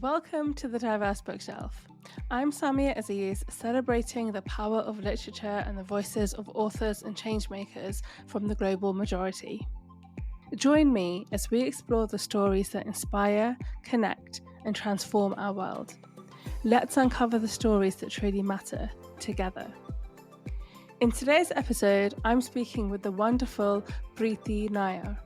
Welcome to the Diverse Bookshelf. I'm Samia Aziz, celebrating the power of literature and the voices of authors and changemakers from the global majority. Join me as we explore the stories that inspire, connect, and transform our world. Let's uncover the stories that truly matter together. In today's episode, I'm speaking with the wonderful Preethi Nair,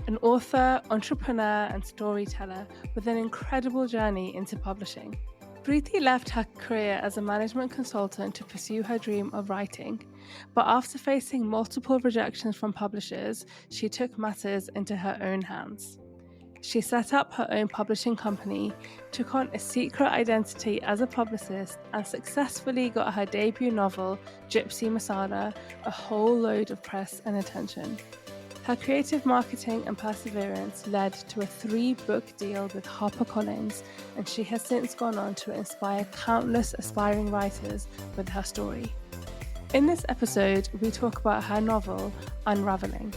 an author, entrepreneur, and storyteller with an incredible journey into publishing. Preethi left her career as a management consultant to pursue her dream of writing, but after facing multiple rejections from publishers, she took matters into her own hands. She set up her own publishing company, took on a secret identity as a publicist, and successfully got her debut novel, Gypsy Masala, a whole load of press and attention. Her creative marketing and perseverance led to a 3-book deal with HarperCollins, and she has since gone on to inspire countless aspiring writers with her story. In this episode, we talk about her novel, Unravelling,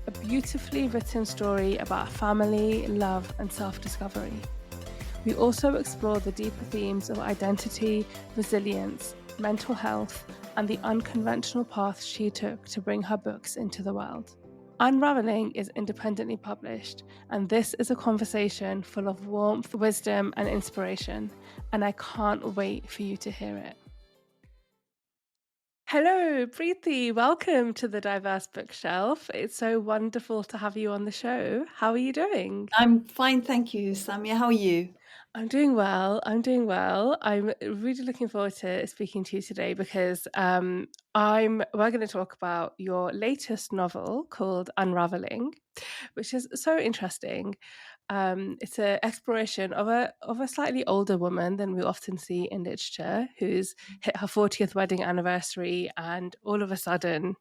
a beautifully written story about family, love, and self-discovery. We also explore the deeper themes of identity, resilience, mental health, and the unconventional path she took to bring her books into the world. Unravelling is independently published, and this is a conversation full of warmth, wisdom, and inspiration, and I can't wait for you to hear it. Hello, Preethi. Welcome to the Diverse Bookshelf. It's so wonderful to have you on the show. How are you doing? I'm fine, thank you, Samia. How are you? I'm doing well. I'm really looking forward to speaking to you today because we're going to talk about your latest novel called Unravelling, which is so interesting. It's an exploration of a slightly older woman than we often see in literature, who's hit her 40th wedding anniversary, and all of a sudden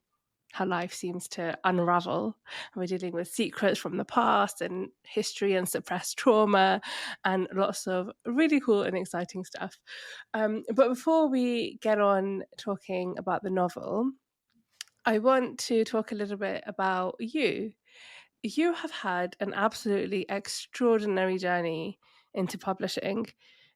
her life seems to unravel. We're dealing with secrets from the past and history and suppressed trauma and lots of really cool and exciting stuff. But before we get on talking about the novel, I want to talk a little bit about you. You have had an absolutely extraordinary journey into publishing.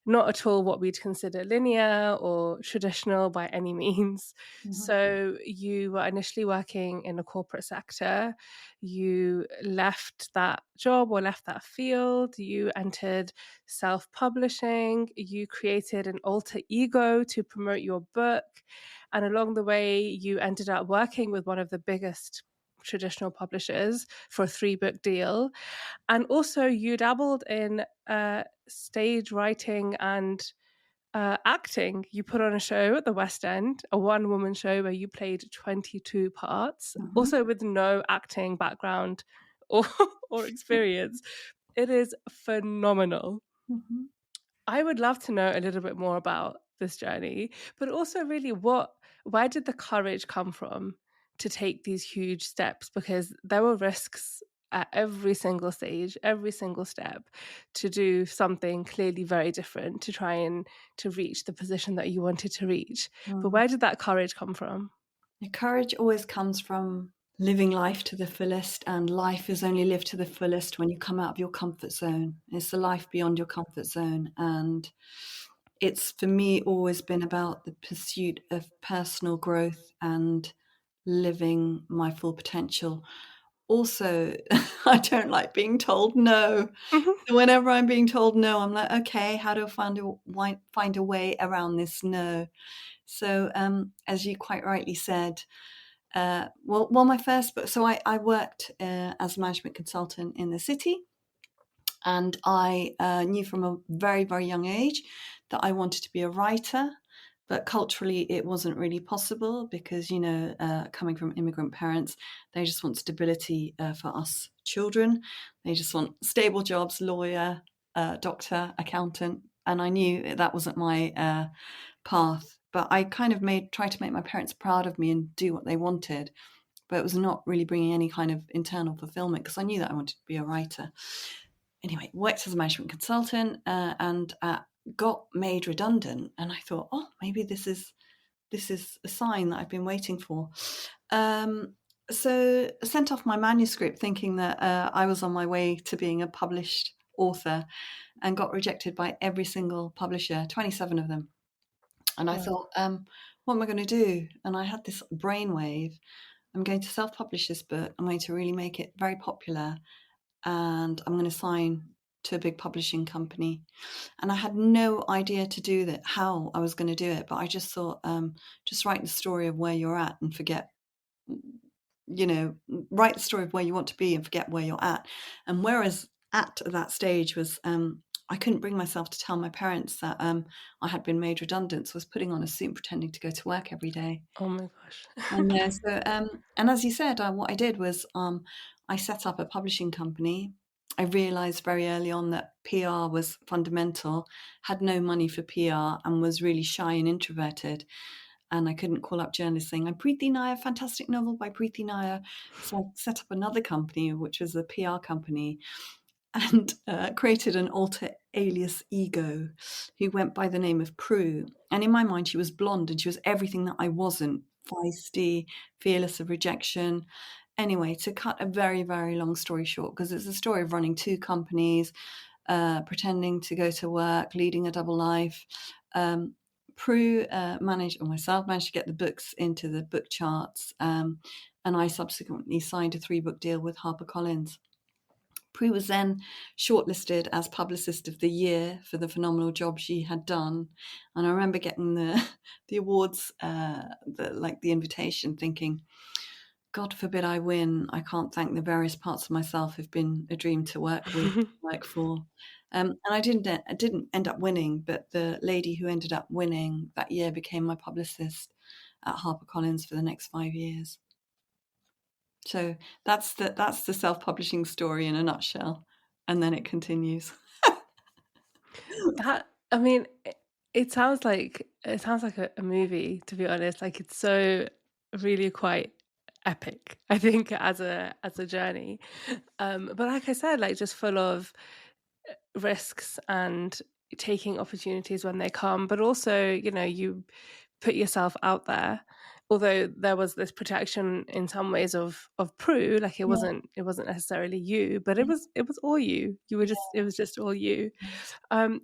Not at all what we'd consider linear or traditional by any means. So, you were initially working in the corporate sector. You left that job or left that field. You entered self publishing. You created an alter ego to promote your book. And along the way, you ended up working with one of the biggest traditional publishers for a 3-book deal. And also you dabbled in stage writing and acting. You put on a show at the West End, a one-woman show where you played 22 parts, also with no acting background or, or experience. It is phenomenal. I would love to know a little bit more about this journey, but also really where did the courage come from to take these huge steps? Because there were risks at every single stage, every single step, to do something clearly very different, to try and to reach the position that you wanted to reach. But where did that courage come from? The courage always comes from living life to the fullest, and life is only lived to the fullest when you come out of your comfort zone. It's the life beyond your comfort zone, and it's, for me, always been about the pursuit of personal growth and living my full potential. Also, I don't like being told no. So whenever I'm being told no, I'm like, okay, how do I find a way around this no? So, as you quite rightly said, my first book. So I worked as a management consultant in the city, and I knew from a very, very young age that I wanted to be a writer. But culturally, it wasn't really possible because, coming from immigrant parents, they just want stability for us children. They just want stable jobs, lawyer, doctor, accountant. And I knew that wasn't my path. But I kind of tried to make my parents proud of me and do what they wanted. But it was not really bringing any kind of internal fulfillment because I knew that I wanted to be a writer. Anyway, worked as a management consultant and got made redundant, and I thought, oh, maybe this is a sign that I've been waiting for. So sent off my manuscript thinking that I was on my way to being a published author, and got rejected by every single publisher, 27 of them. And I Wow. thought, what am I going to do? And I had this brainwave. I'm going to self-publish this book. I'm going to really make it very popular, and I'm going to sign to a big publishing company. And I had no idea to do that, how I was going to do it. But I just thought, just write the story of where you're at and forget, write the story of where you want to be and forget where you're at. And whereas at that stage was, I couldn't bring myself to tell my parents that I had been made redundant. So I was putting on a suit and pretending to go to work every day. Oh my gosh. I know. So, and as you said, what I did was I set up a publishing company. I realized very early on that PR was fundamental, had no money for PR, and was really shy and introverted. And I couldn't call up journalists saying, I'm Preethi Nair, fantastic novel by Preethi Nair. So I set up another company, which was a PR company, and created an alter alias ego who went by the name of Prue. And in my mind, she was blonde and she was everything that I wasn't: feisty, fearless of rejection. Anyway, to cut a very, very long story short, because it's a story of running two companies, pretending to go to work, leading a double life. Prue managed, or myself, managed to get the books into the book charts. And I subsequently signed a 3-book deal with HarperCollins. Prue was then shortlisted as Publicist of the Year for the phenomenal job she had done. And I remember getting the awards, the invitation, thinking, God forbid I win. I can't thank the various parts of myself who've been a dream to work with, work for. And I didn't end up winning, but the lady who ended up winning that year became my publicist at HarperCollins for the next 5 years. So that's the self-publishing story in a nutshell, and then it continues. That I mean, it sounds like a movie, to be honest. Like it's so really quite epic, I think, as a journey. But like I said, like just full of risks and taking opportunities when they come, but also, you put yourself out there. Although there was this protection in some ways of Prue, like it Yeah, wasn't necessarily you, but yeah, it was all you. You were just it was just all you.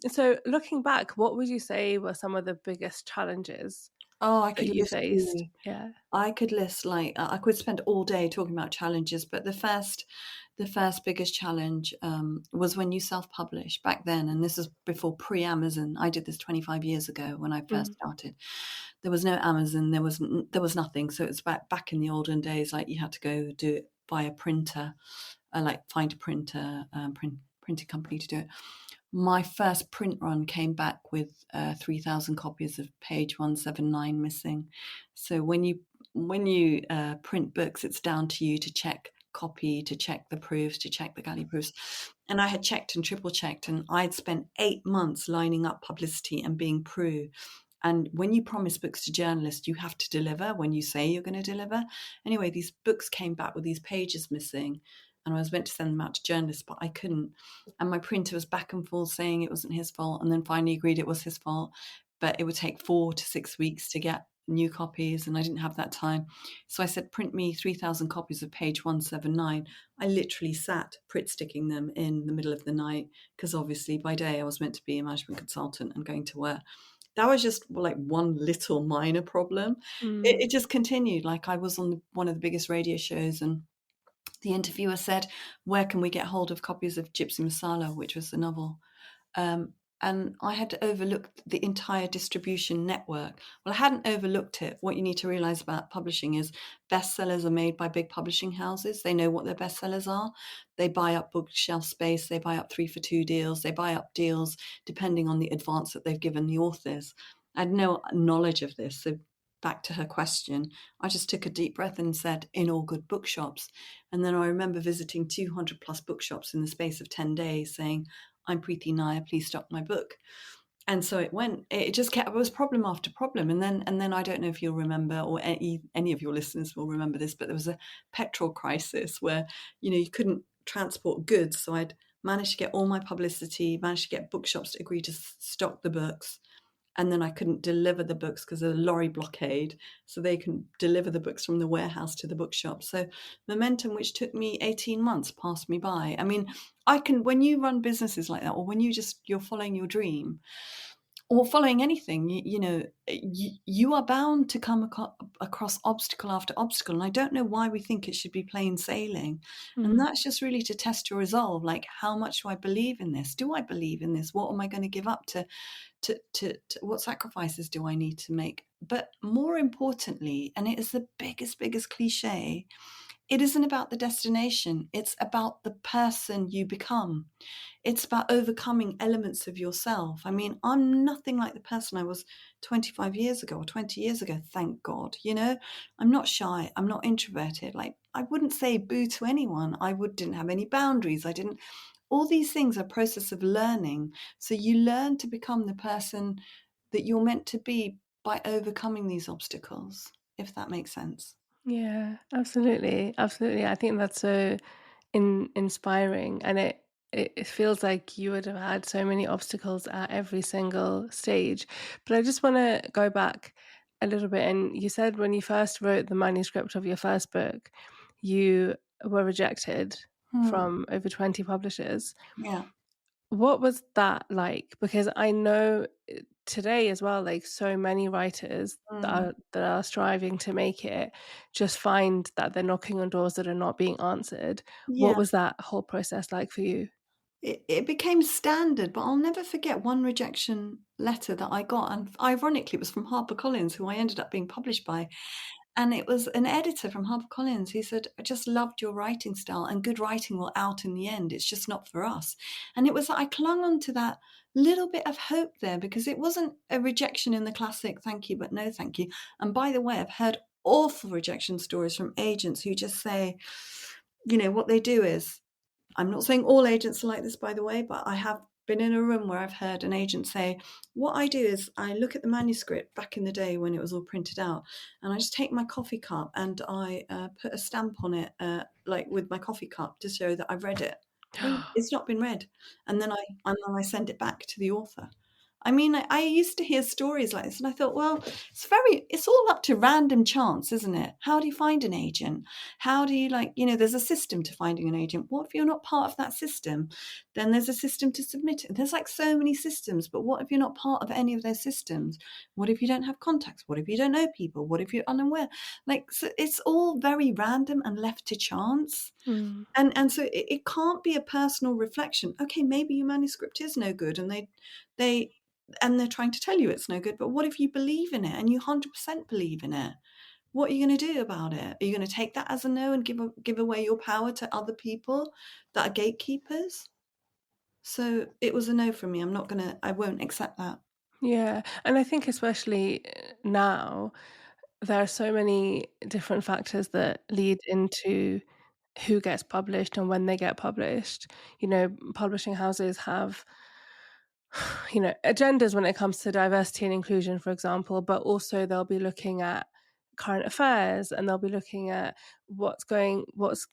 So looking back, what would you say were some of the biggest challenges Oh, I that could you list faced? you. Yeah. I could list, I could spend all day talking about challenges, but the first biggest challenge was when you self-publish back then, and this is before pre-Amazon. I did this 25 years ago when I first Mm. started. There was no Amazon, there was nothing. So it's back in the olden days, like you had to go do it by a printer, like find a printer, printing company to do it. My first print run came back with 3,000 copies of page 179 missing. So when you print books, it's down to you to check copy, to check the proofs, to check the galley proofs. And I had checked and triple checked, and I'd spent 8 months lining up publicity and being Prue. And when you promise books to journalists, you have to deliver when you say you're going to deliver. Anyway, these books came back with these pages missing, and I was meant to send them out to journalists, but I couldn't. And my printer was back and forth saying it wasn't his fault, and then finally agreed it was his fault. But it would take 4 to 6 weeks to get new copies, and I didn't have that time. So I said, print me 3,000 copies of page 179. I literally sat Pritt sticking them in the middle of the night, because obviously by day I was meant to be a management consultant and going to work. That was just like one little minor problem. It, Mm. it just continued. Like I was on one of the biggest radio shows, and the interviewer said, where can we get hold of copies of Gypsy Masala, which was the novel? Um, and I had overlooked the entire distribution network. Well, I hadn't overlooked it. What you need to realize about publishing is bestsellers are made by big publishing houses. They know what their bestsellers are. They buy up bookshelf space. They buy up 3 for 2 deals. They buy up deals depending on the advance that they've given the authors. I had no knowledge of this. So back to her question, I just took a deep breath and said, in all good bookshops. And then I remember visiting 200 plus bookshops in the space of 10 days saying, I'm Preethi Nair, please stock my book. And so it just kept, it was problem after problem. And then I don't know if you'll remember, or any of your listeners will remember this, but there was a petrol crisis where, you couldn't transport goods. So I'd managed to get all my publicity, managed to get bookshops to agree to stock the books. and then I couldn't deliver the books because of the lorry blockade, so they can deliver the books from the warehouse to the bookshop. So momentum, which took me 18 months, passed me by. I mean, I can when you run businesses like that, or when you're following your dream, or following anything, you are bound to come across obstacle after obstacle. And I don't know why we think it should be plain sailing. And Mm. that's just really to test your resolve. Like, how much do I believe in this? Do I believe in this? What am I going to give up to what sacrifices do I need to make? But more importantly, and it is the biggest cliche, it isn't about the destination. It's about the person you become. It's about overcoming elements of yourself. I mean, I'm nothing like the person I was 25 years ago or 20 years ago, thank God. I'm not shy. I'm not introverted. Like, I wouldn't say boo to anyone. Didn't have any boundaries. All these things are a process of learning. So you learn to become the person that you're meant to be by overcoming these obstacles, if that makes sense. Yeah, absolutely, absolutely. I think that's so inspiring, and it feels like you would have had so many obstacles at every single stage. But I just want to go back a little bit, and you said when you first wrote the manuscript of your first book, you were rejected Hmm. from over 20 publishers. Yeah. What was that like? Because I know today as well, like so many writers Mm. that are striving to make it just find that they're knocking on doors that are not being answered. What Yeah. was that whole process like for you? It became standard, but I'll never forget one rejection letter that I got, and ironically, it was from HarperCollins, who I ended up being published by. And it was an editor from HarperCollins who said, "I just loved your writing style, and good writing will out in the end. It's just not for us." And it was I clung on to that little bit of hope there, because it wasn't a rejection in the classic "thank you, but no thank you." And by the way, I've heard awful rejection stories from agents who just say, what they do is, I'm not saying all agents are like this, by the way, but I have been in a room where I've heard an agent say, "What I do is I look at the manuscript back in the day when it was all printed out, and I just take my coffee cup and I put a stamp on it, like with my coffee cup, to show that I've read it. Well, it's not been read, and then I send it back to the author." I mean, I used to hear stories like this, and I thought, well, it's all up to random chance, isn't it? How do you find an agent? How do you, there's a system to finding an agent. What if you're not part of that system? Then there's a system to submit it. There's like so many systems, but what if you're not part of any of those systems? What if you don't have contacts? What if you don't know people? What if you're unaware? Like, so it's all very random and left to chance. Mm, And so it can't be a personal reflection. Okay, maybe your manuscript is no good, and they they're trying to tell you it's no good. But what if you believe in it and you 100% believe in it? What are you going to do about it? Are you going to take that as a no and give away your power to other people that are gatekeepers? So it was a no for me. I won't accept that. yeah, and I think especially now, there are so many different factors that lead into who gets published and when they get published. Publishing houses have agendas when it comes to diversity and inclusion, for example, but also they'll be looking at current affairs, and they'll be looking at what's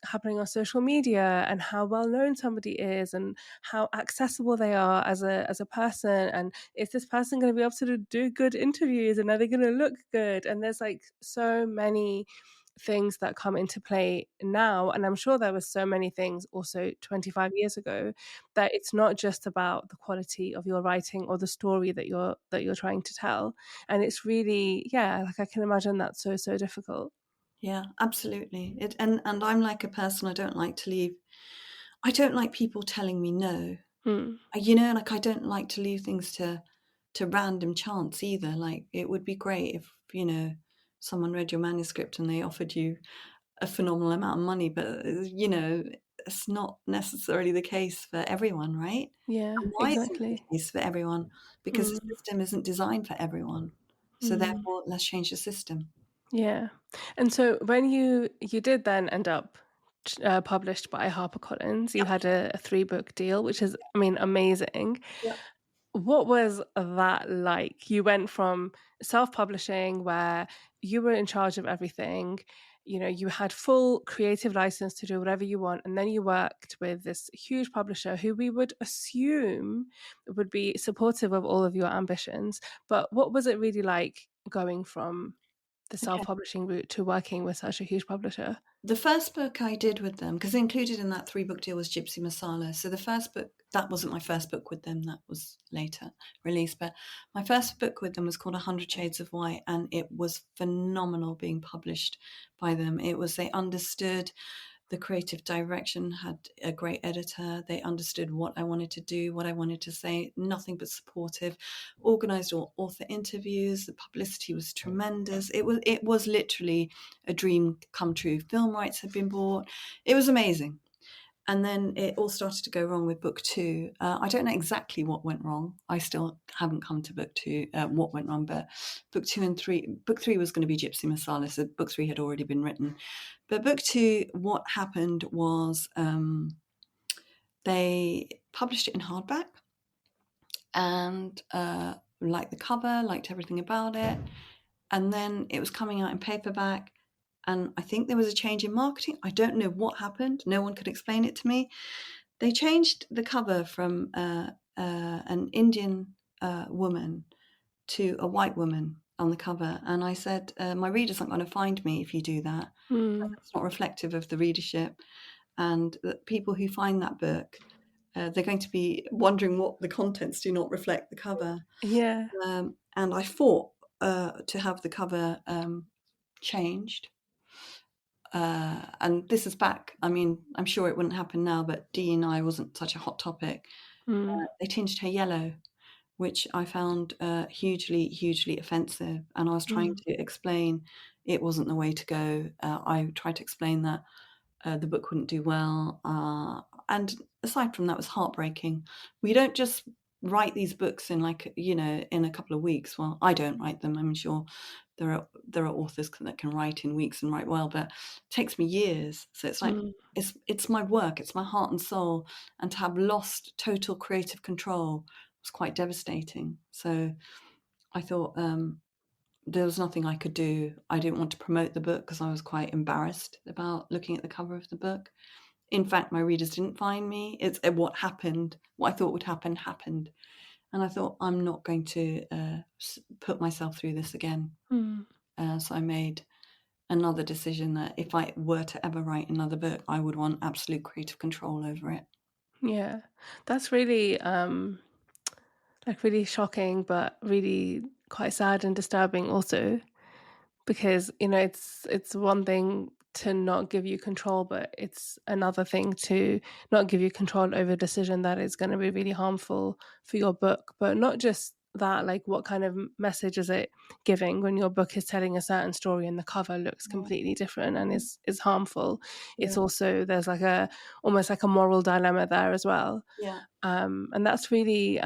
happening on social media, and how well known somebody is, and how accessible they are as a person, and is this person going to be able to do good interviews, and are they going to look good? And there's like so many things that come into play now, and I'm sure there were so many things also 25 years ago, that it's not just about the quality of your writing or the story that you're trying to tell. And it's really, yeah, like I can imagine that's so difficult. Yeah, absolutely. And I'm like a person, I don't like to leave. I don't like people telling me no. Mm, Like, I don't like to leave things to random chance either. Like, it would be great if, someone read your manuscript and they offered you a phenomenal amount of money, but it's not necessarily the case for everyone, right? yeah, And why isn't it the exactly. case for everyone? Because the Mm, system isn't designed for everyone. So mm, therefore, let's change the system. yeah. And so when you did then end up published by HarperCollins, you Yep. had a 3-book deal, which is, I mean, amazing. Yep. What was that like? You went from self-publishing, where you were in charge of everything, you had full creative license to do whatever you want, and then you worked with this huge publisher who we would assume would be supportive of all of your ambitions. But what was it really like going from the Okay. self-publishing route to working with such a huge publisher? The first book I did with them, because included in that 3-book deal was Gypsy Masala. So the first book, that wasn't my first book with them, that was later released. But my first book with them was called 100 Shades of White, and it was phenomenal being published by them. They understood the creative direction, had a great editor. They understood what I wanted to do, what I wanted to say, nothing but supportive, organized all author interviews. The publicity was tremendous. It was literally a dream come true. Film rights had been bought. It was amazing. And then it all started to go wrong with book 2. I don't know exactly what went wrong. I still haven't come to book 2, what went wrong, but book 2 and 3, book 3 was going to be Gypsy Masala, so book 3 had already been written. But book 2, what happened was they published it in hardback, and liked the cover, liked everything about it. And then it was coming out in paperback, and I think there was a change in marketing. I don't know what happened. No one could explain it to me. They changed the cover from an Indian woman to a white woman on the cover. And I said, my readers aren't going to find me if you do that. Mm. It's not reflective of the readership. And the people who find that book, they're going to be wondering what the contents do not reflect the cover. Yeah. And I fought to have the cover changed. And this is back, I mean, I'm sure it wouldn't happen now, but D&I wasn't such a hot topic. Mm. They tinged her yellow, which I found hugely, hugely offensive. And I was trying Mm. to explain it wasn't the way to go. I tried to explain that the book wouldn't do well. And aside from that, it was heartbreaking. We don't just write these books in in a couple of weeks. Well, I don't write them. I'm sure there are authors that can write in weeks and write well, but it takes me years. So it's like Mm. it's my work, it's my heart and soul, and to have lost total creative control was quite devastating. So I thought there was nothing I could do. I didn't want to promote the book because I was quite embarrassed about looking at the cover of the book. In fact, my readers didn't find me. It's what happened, what I thought would happen, happened. And I thought, I'm not going to put myself through this again. Mm. So I made another decision that if I were to ever write another book, I would want absolute creative control over it. Yeah. That's really like really shocking, but really quite sad and disturbing also, because it's one thing to not give you control, but it's another thing to not give you control over a decision that is going to be really harmful for your book. But not just that, like what kind of message is it giving when your book is telling a certain story and the cover looks Yeah. completely different and is harmful? It's Yeah. also, there's like a almost like a moral dilemma there as well. Yeah. And that's really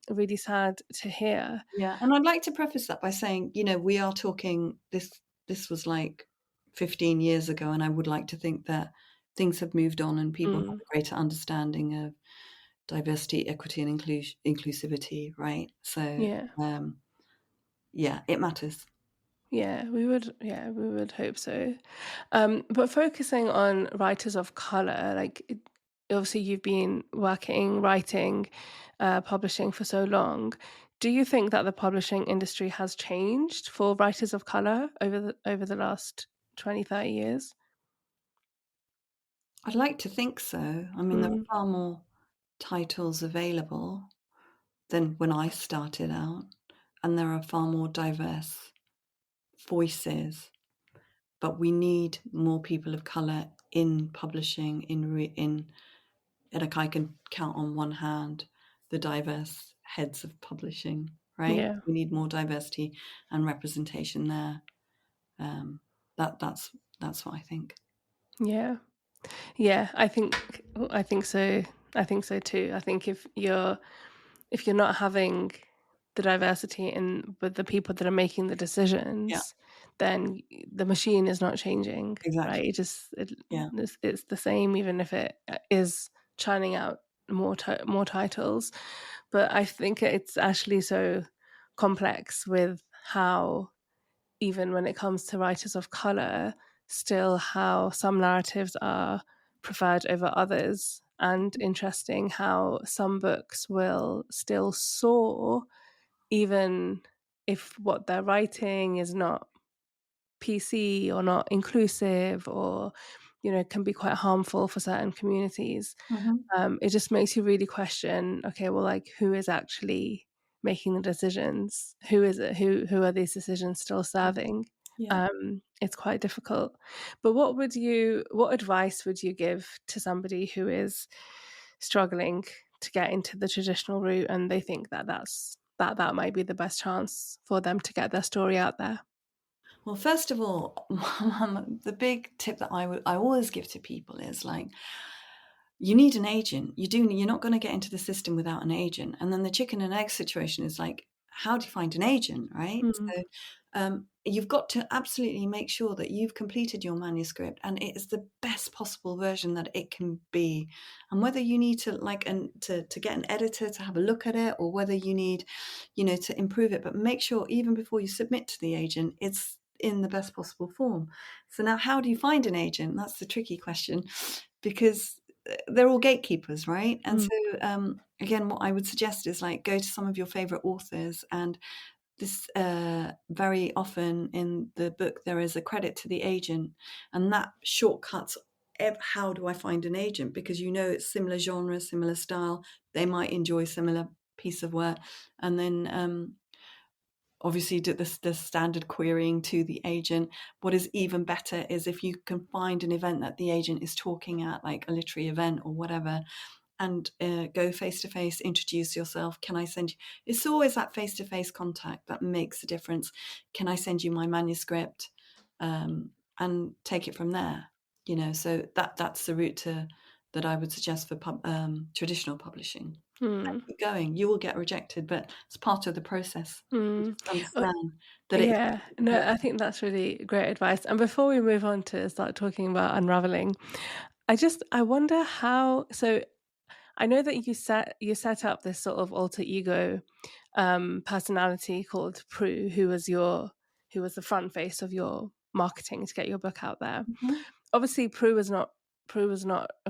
really sad to hear. Yeah. And I'd like to preface that by saying, we are talking this was like 15 years ago, and I would like to think that things have moved on and people have Mm, a greater understanding of diversity, equity, and inclusivity, right? So, yeah. yeah, it matters. Yeah, we would hope so. But focusing on writers of color, obviously you've been writing, publishing for so long. Do you think that the publishing industry has changed for writers of color over the last 20, 30 years? I'd like to think so. I mean, there Mm, are far more titles available than when I started out, and there are far more diverse voices. But we need more people of color in publishing. Like I can count on one hand the diverse heads of publishing. Right? yeah, We need more diversity and representation there. Um, that's what I think. yeah. Yeah, I think so. I think so too. I think if you're not having the diversity in with the people that are making the Yeah, decisions, then the machine is not changing, right? exactly. Yeah, It's the same even if it is churning out more titles. But I think it's actually so complex with how, even when it comes to writers of color, still how some narratives are preferred over others, and interesting how some books will still soar even if what they're writing is not PC or not inclusive, or can be quite harmful for certain communities. Mhm. It just makes you really question, okay, well, like, who is actually making the decisions? Who is it? Who are these decisions still serving? Yeah. It's quite difficult. But what advice would you give to somebody who is struggling to get into the traditional route, and they think that might be the best chance for them to get their story out there? Well, first of all, the big tip that I always give to people is like, you need an agent. You're not going to get into the system without an agent. And then the chicken and egg situation is like, how do you find an agent, right? Mm, So you've got to absolutely make sure that you've completed your manuscript and it is the best possible version that it can be. And whether you need to to get an editor to have a look at it, or whether you need, to improve it, but make sure even before you submit to the agent, it's in the best possible form. So now, how do you find an agent? That's the tricky question, because they're all gatekeepers, right? And mm, so, again, what I would suggest is like, go to some of your favorite authors, and this very often in the book there is a credit to the agent, and that shortcuts how do I find an agent, because it's similar genre, similar style, they might enjoy similar piece of work. And then obviously do the standard querying to the agent. What is even better is if you can find an event that the agent is talking at, like a literary event or whatever, and go face to face, introduce yourself. Can I send you? It's always that face to face contact that makes a difference. Can I send you my manuscript, and take it from there? So that's the route that I would suggest for traditional publishing. mm, Keep going. You will get rejected, but it's part of the process. mm. Just Oh, understand that it's yeah, no, I think that's really great advice. And before we move on to start talking about unraveling, I wonder how. So I know that you set up this sort of alter ego personality called Prue, who was the front face of your marketing to get your book out there. Mhm. Obviously, Prue was not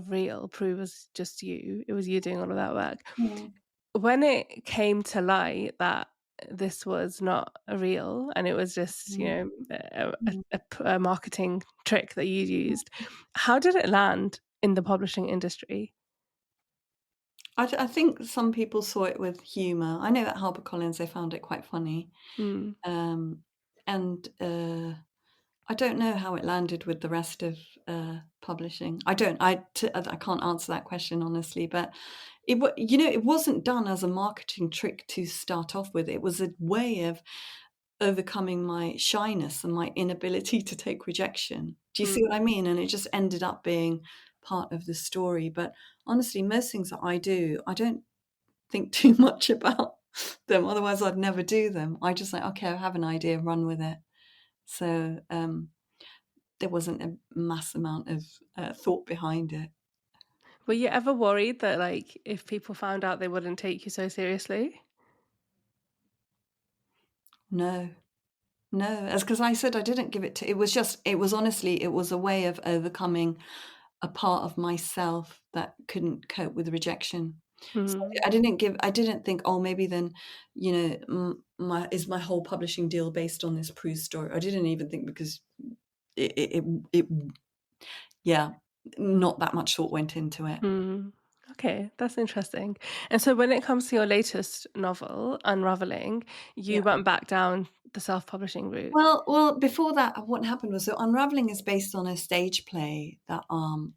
real. Prue was just you. It was you doing all of that work. Mm. When it came to light that this was not real and it was just Mm. Mm. a marketing trick that you used, how did it land in the publishing industry? I think some people saw it with humour. I know at HarperCollins they found it quite funny. Mm, Um, and I don't know how it landed with the rest of publishing. I can't answer that question honestly, but it wasn't done as a marketing trick to start off with. It was a way of overcoming my shyness and my inability to take rejection. Do you see what mm. I mean? And it just ended up being part of the story. But honestly, most things that I do, I don't think too much about them. Otherwise, I'd never do them. I just like, okay, I have an idea, run with it. So there wasn't a mass amount of thought behind it. Were you ever worried that, like, if people found out they wouldn't take you so seriously? No, no. As because I said, I didn't give it to. It was a way of overcoming a part of myself that couldn't cope with rejection. So Mm. I didn't think, oh, maybe then, my whole publishing deal based on this Prue story. I didn't even think, because it yeah, not that much thought went into it. Mm. Okay, that's interesting. And so when it comes to your latest novel, Unravelling, you Yeah. went back down the self-publishing route. Well, before that, what happened was, so Unravelling is based on a stage play that,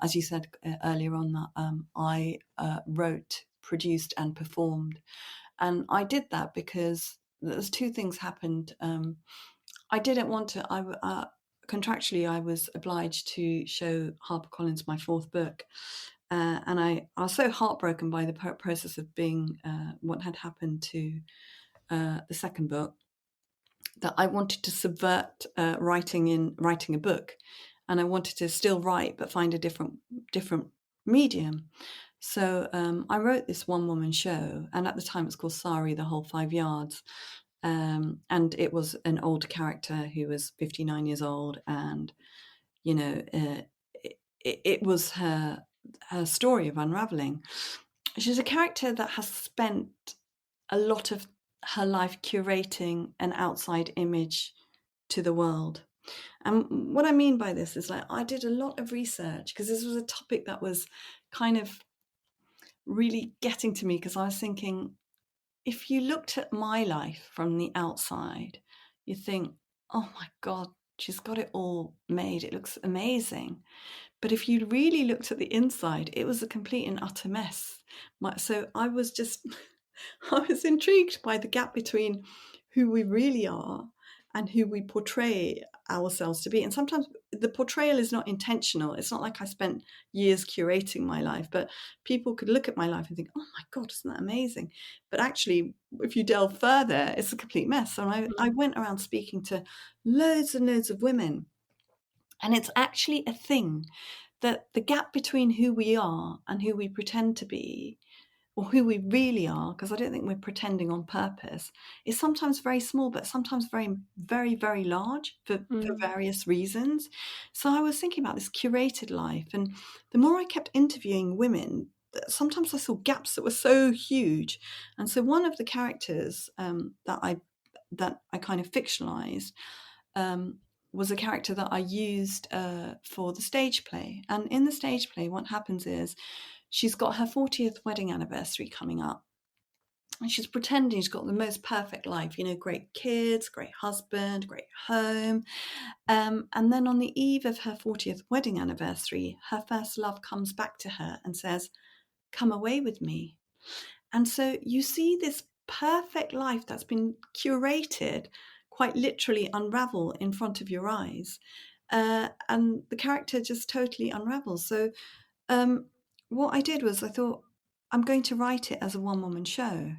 as you said earlier on, that I wrote, produced, and performed. And I did that because there's two things happened. I didn't want to. Contractually, I was obliged to show HarperCollins my fourth book, and I was so heartbroken by the process of being what had happened to the second book, that I wanted to subvert writing a book, and I wanted to still write but find a different medium. So I wrote this one woman show, and at the time it was called Sari, the Whole 5 Yards. And it was an old character who was 59 years old, and you know, it was her story of unraveling. She's a character that has spent a lot of her life curating an outside image to the world. And what I mean by this is, like, I did a lot of research because this was a topic that was kind of really getting to me, because I was thinking, if you looked at my life from the outside, you think, oh my God, she's got it all made. It looks amazing. But if you really looked at the inside, it was a complete and utter mess. So I was just, I was intrigued by the gap between who we really are and who we portray ourselves to be. And sometimes the portrayal is not intentional. It's not like I spent years curating my life, but people could look at my life and think, oh my God, isn't that amazing? But actually, if you delve further, it's a complete mess. And I went around speaking to loads and loads of women. And it's actually a thing that the gap between who we are and who we pretend to be, or who we really are, because I don't think we're pretending on purpose, is sometimes very small, but sometimes very, very, very large for Mm. various reasons. So I was thinking about this curated life, and the more I kept interviewing women, sometimes I saw gaps that were so huge. And so one of the characters that I kind of fictionalized um, was a character that I used for the stage play. And in the stage play, what happens is she's got her 40th wedding anniversary coming up. And she's pretending she's got the most perfect life, great kids, great husband, great home. And then on the eve of her 40th wedding anniversary, her first love comes back to her and says, "Come away with me." And so you see this perfect life that's been curated quite literally unravel in front of your eyes. And the character just totally unravels. So what I did was I thought, I'm going to write it as a one-woman show.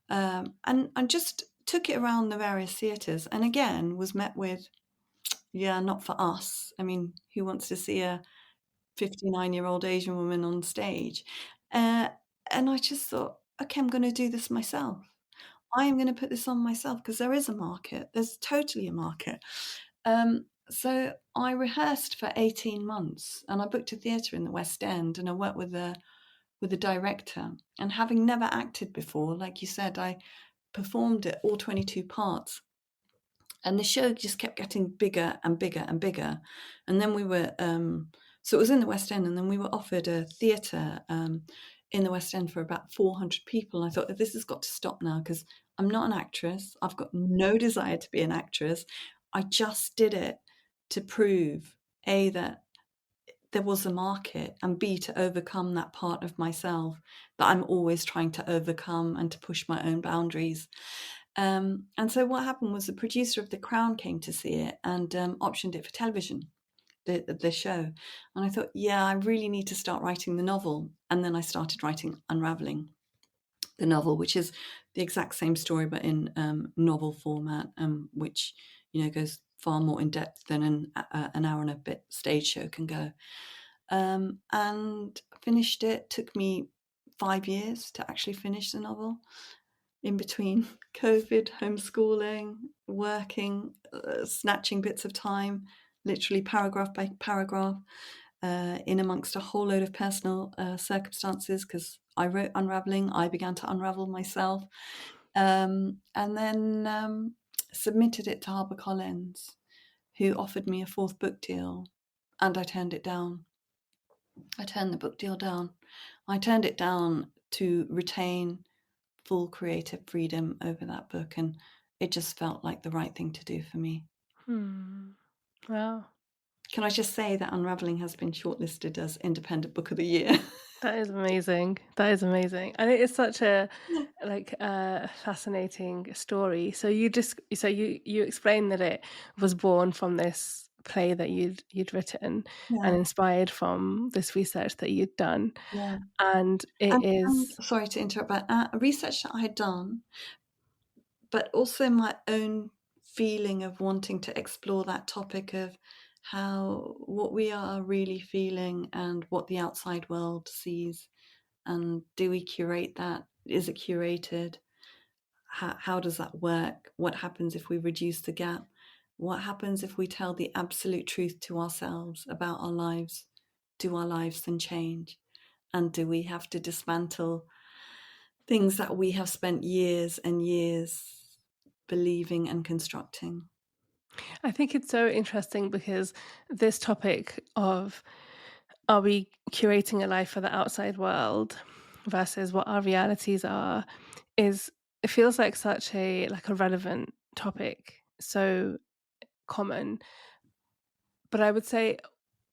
And just took it around the various theatres, and again was met with, yeah, not for us. I mean, who wants to see a 59-year-old Asian woman on stage? Uh, and I just thought, okay, I'm going to do this myself. I am going to put this on myself because there is a market. There's totally a market. So I rehearsed for 18 months, and I booked a theatre in the West End, and I worked with a director. And having never acted before, like you said, I performed it all 22 parts. And the show just kept getting bigger and bigger and bigger. And then we were, so it was in the West End, and then we were offered a theatre in the West End for about 400 people. And I thought, this has got to stop now, because I'm not an actress. I've got no desire to be an actress. I just did it to prove, A, that there was a market, and B, to overcome that part of myself that I'm always trying to overcome and to push my own boundaries. And so what happened was the producer of The Crown came to see it and optioned it for television, the show. And I thought, yeah, I really need to start writing the novel. And then I started writing Unravelling, the novel, which is the exact same story but in novel format, which goes far more in depth than an hour and a bit stage show can go. And finished it. Took me 5 years to actually finish the novel, in between COVID, homeschooling, working, snatching bits of time, literally paragraph by paragraph, in amongst a whole load of personal circumstances, because I wrote Unravelling, I began to unravel myself, and then submitted it to HarperCollins, who offered me a fourth book deal, and I turned it down. I turned the book deal down. I turned it down to retain full creative freedom over that book, and it just felt like the right thing to do for me. Wow. Can I just say that Unravelling has been shortlisted as Independent Book of the Year? That is amazing. That is amazing. And it is such a fascinating story. So you explained that it was born from this play that you'd written Yeah, and inspired from this research that you'd done. yeah. And it And is sorry to interrupt, but research that I had done, but also my own feeling of wanting to explore that topic of what we are really feeling and what the outside world sees, and do we curate that? Is it curated? How does that work? What happens if we reduce the gap? What happens if we tell the absolute truth to ourselves about our lives? Do our lives then change? And do we have to dismantle things that we have spent years and years believing and constructing? I think it's so interesting because this topic of, are we curating a life for the outside world versus what our realities are, is, it feels like such a, like a relevant topic, so common. But I would say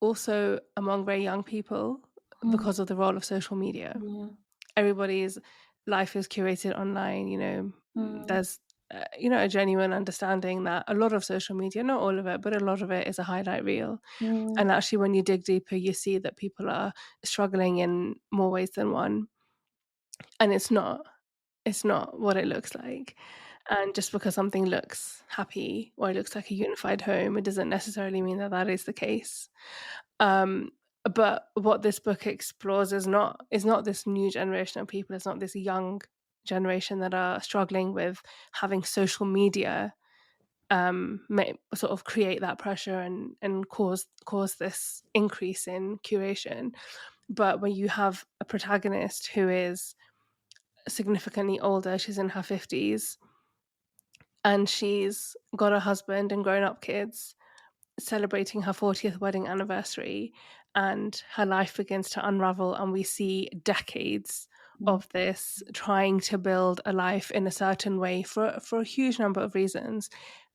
also among very young people, Mm, because of the role of social media. mm, Everybody's life is curated online, mm, there's a genuine understanding that a lot of social media, not all of it, but a lot of it is a highlight reel. mm, And actually when you dig deeper, you see that people are struggling in more ways than one. And it's not what it looks like. And just because something looks happy or it looks like a unified home, it doesn't necessarily mean that that is the case. Um, but what this book explores is not this new generation of people. It's not this young generation that are struggling with having social media sort of create that pressure and cause this increase in curation. But when you have a protagonist who is significantly older, she's in her 50s, and she's got a husband and grown up kids, celebrating her 40th wedding anniversary, and her life begins to unravel, and we see decades mm, of this trying to build a life in a certain way for a huge number of reasons,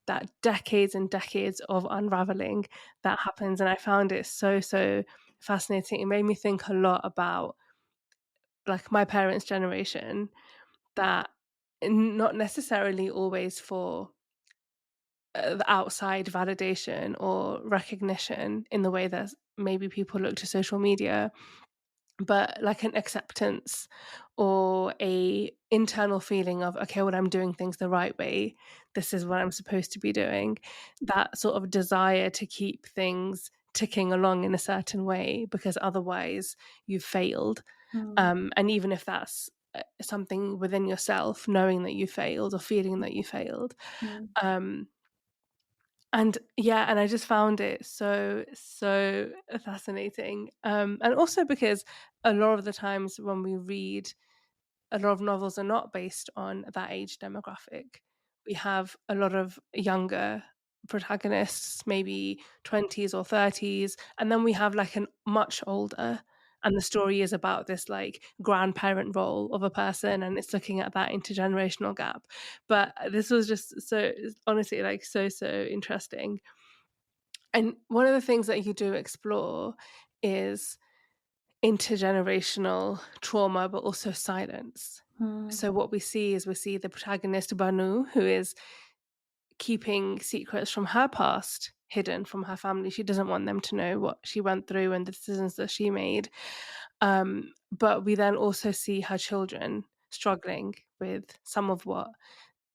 that decades and decades of unraveling that happens. And I found it so fascinating. It made me think a lot about like my parents' generation, that not necessarily always for the outside validation or recognition in the way that maybe people look to social media, but like an acceptance or a internal feeling of, okay, well, I'm doing things the right way, this is what I'm supposed to be doing, that sort of desire to keep things ticking along in a certain way, because otherwise you've failed. mm, And even if that's something within yourself, knowing that you failed or feeling that you failed. mm, um and yeah, and I just found it so fascinating. And also because a lot of the times when we read, a lot of novels are not based on that age demographic. We have a lot of younger protagonists, maybe 20s or 30s, and then we have like an much older, and the story is about this like grandparent role of a person, and it's looking at that intergenerational gap. But this was just so, honestly, like so interesting. And one of the things that you do explore is intergenerational trauma, but also silence. mm, So what we see is, we see the protagonist Banu, who is keeping secrets from her past hidden from her family. She doesn't want them to know what she went through and the decisions that she made. But we then also see her children struggling with some of what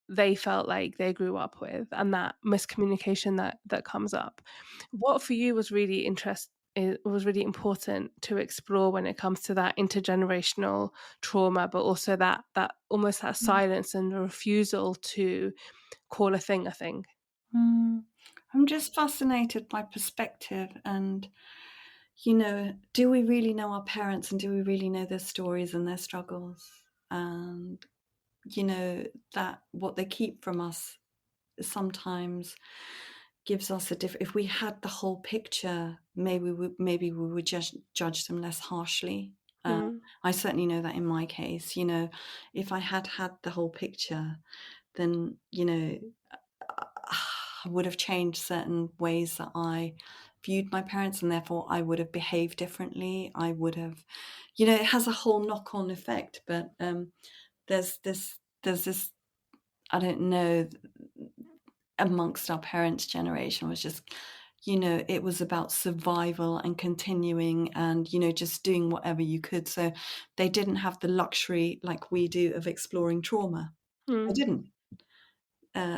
they felt like they grew up with, and that miscommunication that comes up. What for you was really it was really important to explore when it comes to that intergenerational trauma, but also that almost that mm, silence and the refusal to call a thing a thing. mm. I'm just fascinated by perspective and, do we really know our parents and do we really know their stories and their struggles? And, that what they keep from us sometimes gives us a different. If we had the whole picture, maybe we would just judge them less harshly. Uh, Mm, I certainly know that in my case, if I had the whole picture, then I would have changed certain ways that I viewed my parents, and therefore I would have behaved differently. I would have, it has a whole knock-on effect. But there's this, I don't know, amongst our parents' generation was just, it was about survival and continuing and, just doing whatever you could. So they didn't have the luxury like we do of exploring trauma. They mm, didn't.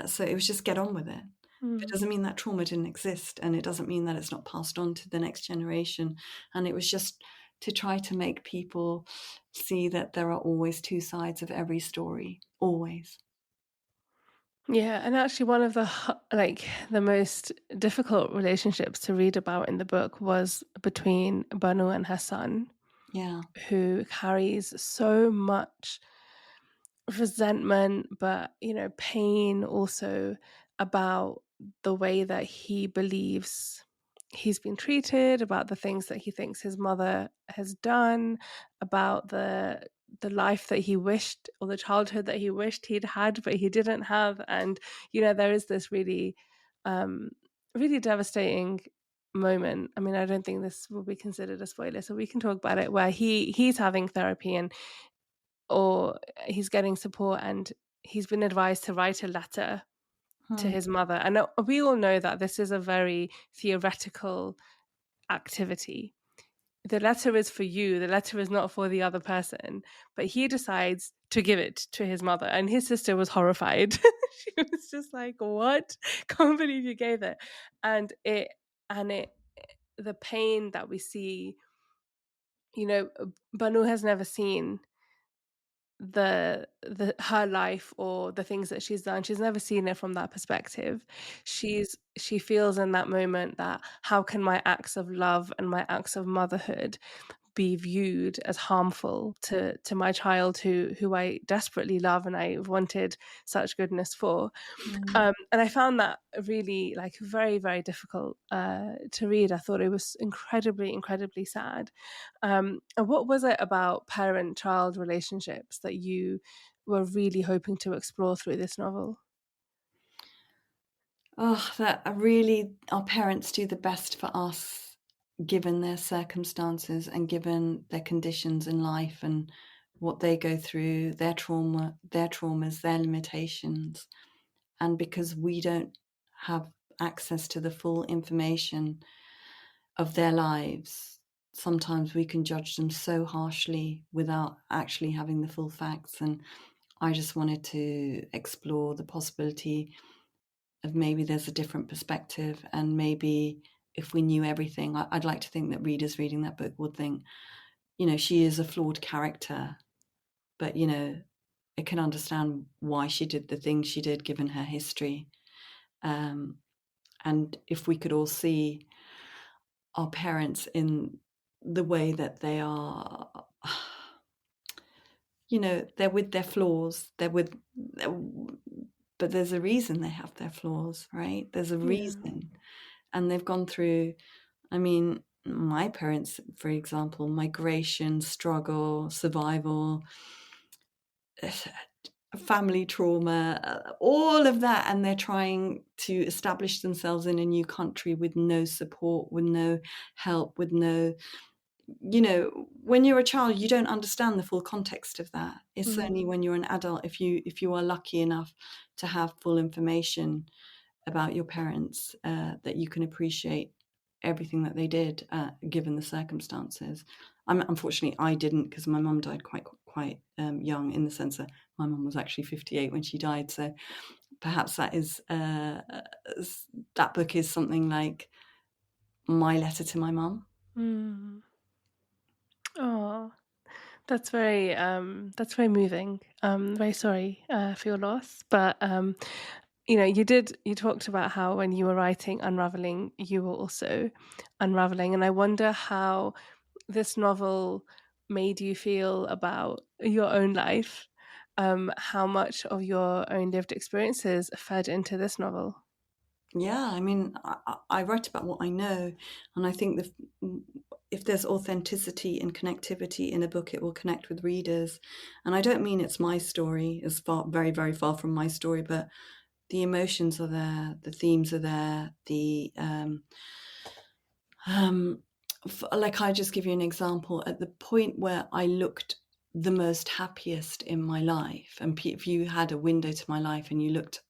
So it was just get on with it. But it mm. doesn't mean that trauma didn't exist, and it doesn't mean that it's not passed on to the next generation. And it was just to try to make people see that there are always two sides of every story, always. Yeah, and actually one of the like the most difficult relationships to read about in the book was between Banu and her son, Yeah. who carries so much resentment, but pain also about the way that he believes he's been treated, about the things that he thinks his mother has done, about the life that he wished, or the childhood that he wished he'd had but he didn't have. And there is this really really devastating moment. I mean, I don't think this will be considered a spoiler, so we can talk about it, where he's having therapy, and or he's getting support, and he's been advised to write a letter to Hmm. his mother. And we all know that this is a very theoretical activity. The letter is for you, the letter is not for the other person. But he decides to give it to his mother, and his sister was horrified. She was just like, what? Can't believe you gave it. And it the pain that we see, Banu has never seen the her life or the things that she's done. She's never seen it from that perspective. She feels in that moment that, how can my acts of love and my acts of motherhood be viewed as harmful to my child, who I desperately love and I wanted such goodness for. Mm. And I found that really, like, very, very difficult to read. I thought it was incredibly, incredibly sad. And what was it about parent-child relationships that you were really hoping to explore through this novel? Oh, that really, our parents do the best for us, given their circumstances and given their conditions in life and what they go through, their trauma, their traumas, their limitations. And because we don't have access to the full information of their lives, sometimes we can judge them so harshly without actually having the full facts. And I just wanted to explore the possibility of maybe there's a different perspective, and maybe if we knew everything, I'd like to think that readers reading that book would think, she is a flawed character, but I can understand why she did the things she did given her history. um, and if we could all see our parents in the way that they are, they're with their flaws, but there's a reason they have their flaws, right? There's a Yeah. reason. And they've gone through, I mean, my parents, for example, migration, struggle, survival, family trauma, all of that. And they're trying to establish themselves in a new country with no support, with no help, with no, when you're a child, you don't understand the full context of that. It's only Mm. when you're an adult, if you are lucky enough to have full information about your parents, that you can appreciate everything that they did, given the circumstances. Unfortunately, I didn't, because my mum died quite young, in the sense that my mum was actually 58 when she died. So perhaps that book is something like my letter to my mum. Mm. Oh, that's very moving. Very sorry for your loss, but you talked about how when you were writing Unravelling, you were also unraveling, and I wonder how this novel made you feel about your own life. How much of your own lived experiences fed into this novel? Yeah, I mean, I write about what I know, and I think if there's authenticity and connectivity in a book, it will connect with readers. And I don't mean it's my story; it's very, very far from my story. But the emotions are there, the themes are there. Um, like, I just give you an example. At the point where I looked the most happiest in my life, and if you had a window to my life and you looked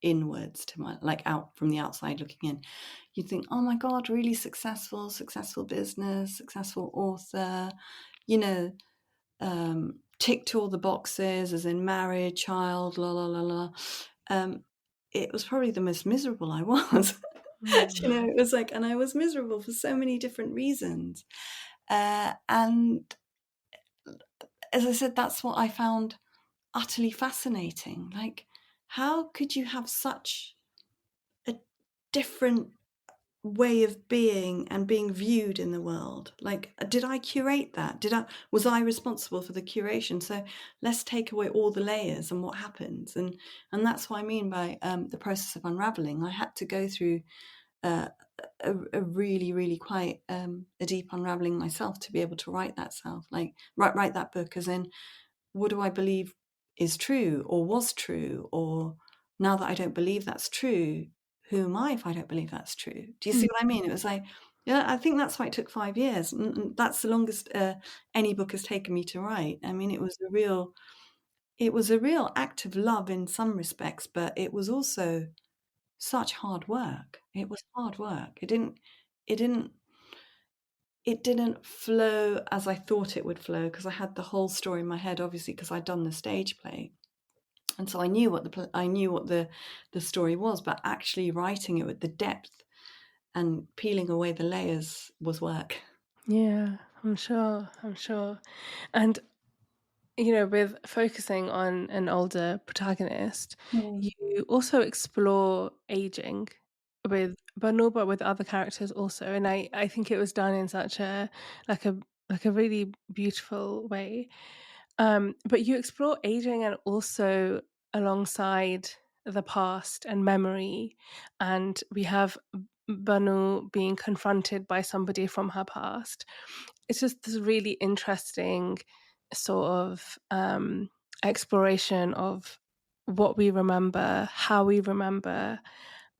inwards to my, like, out from the outside looking in, you'd think, oh my God, really successful business, successful author, you know, ticked all the boxes, as in married, child, la la la la. Um, it was probably the most miserable I was. Mm. It was like, and I was miserable for so many different reasons. And as I said, that's what I found utterly fascinating. Like, how could you have such a different way of being and being viewed in the world? Like, did I curate that? Was I responsible for the curation? So let's take away all the layers and what happens. And that's what I mean by the process of unraveling. I had to go through uh, a really, really quite a deep unraveling myself to be able to write that self, like write that book, as in, what do I believe is true or was true? Or now that I don't believe that's true, who am I if I don't believe that's true? Do you see Mm. what I mean? It was like, yeah, I think that's why it took 5 years. And that's the longest any book has taken me to write. I mean, it was a real act of love in some respects, but it was also such hard work. It was hard work. It didn't, it didn't flow as I thought it would flow, because I had the whole story in my head, obviously, because I'd done the stage play. And so I knew what the story was, but actually writing it with the depth and peeling away the layers was work. Yeah, I'm sure. I'm sure. And with focusing on an older protagonist, Mm. you also explore aging with Banu, but with other characters also. And I think it was done in such a like a like a really beautiful way. But you explore aging and also alongside the past and memory. And we have Banu being confronted by somebody from her past. It's just this really interesting sort of exploration of what we remember, how we remember,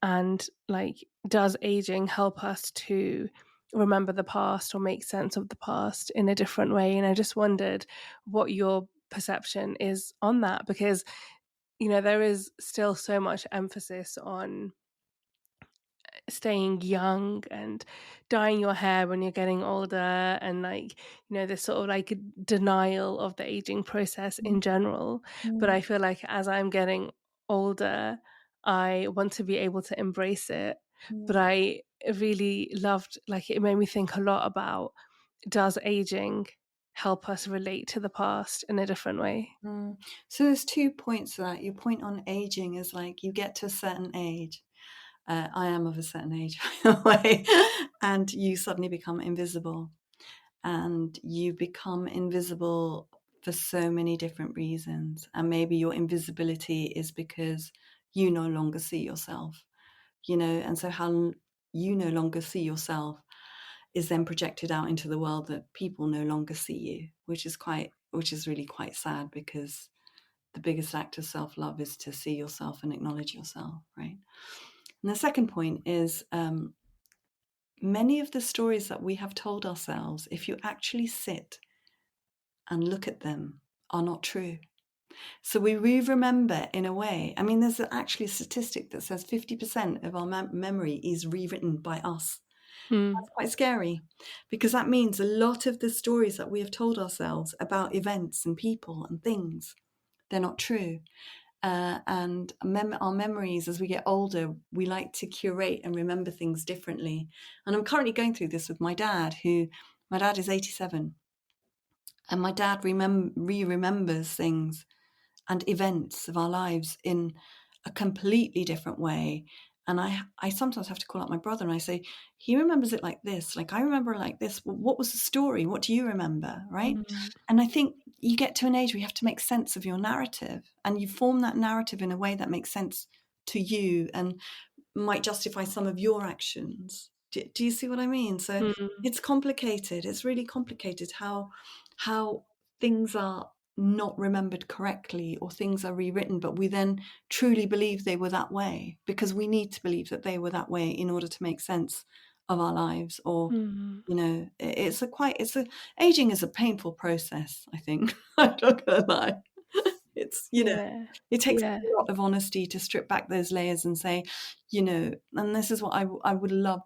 and like, does aging help us to remember the past or make sense of the past in a different way? And I just wondered what your perception is on that, because there is still so much emphasis on staying young and dyeing your hair when you're getting older, and like this sort of like denial of the aging process in general. But Mm. I feel like as I'm getting older, I want to be able to embrace it. But Mm. I really loved, like, it made me think a lot about, does aging help us relate to the past in a different way? Mm. So there's 2 points to that. Your point on aging is like, you get to a certain age. I am of a certain age, by the way, and you suddenly become invisible. And you become invisible for so many different reasons. And maybe your invisibility is because you no longer see yourself, and so how you no longer see yourself is then projected out into the world, that people no longer see you, which is really quite sad, because the biggest act of self-love is to see yourself and acknowledge yourself, right? And the second point is, many of the stories that we have told ourselves, if you actually sit and look at them, are not true. So we re-remember in a way. I mean, there's actually a statistic that says 50% of our memory is rewritten by us. Mm. That's quite scary, because that means a lot of the stories that we have told ourselves about events and people and things, they're not true. And our memories, as we get older, we like to curate and remember things differently. And I'm currently going through this with my dad, my dad is 87. And my dad remembers things and events of our lives in a completely different way. And I sometimes have to call up my brother and I say, he remembers it like this. Like, I remember it like this. What was the story? What do you remember? Right. Mm. And I think you get to an age where you have to make sense of your narrative, and you form that narrative in a way that makes sense to you and might justify some of your actions. Do you see what I mean? So Mm. it's complicated. It's really complicated how things are not remembered correctly, or things are rewritten, but we then truly believe they were that way, because we need to believe that they were that way in order to make sense of our lives. Or, Mm. aging is a painful process, I think. I'm not gonna lie. It's, Yeah. it takes Yeah. a lot of honesty to strip back those layers and say, and this is what I would love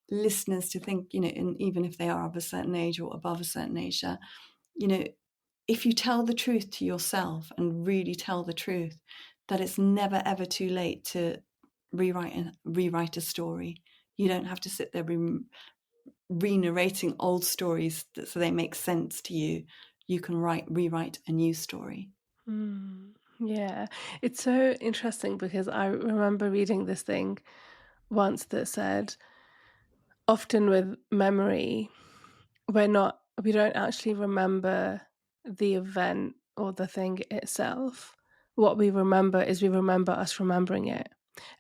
listeners to think, and even if they are of a certain age or above a certain age, you know, if you tell the truth to yourself and really tell the truth, that it's never ever too late to rewrite a story. You don't have to sit there re-narrating old stories so they make sense to you. You can rewrite a new story. Mm. Yeah, it's so interesting because I remember reading this thing once that said, often with memory, we don't actually remember the event or the thing itself. What we remember is we remember us remembering it.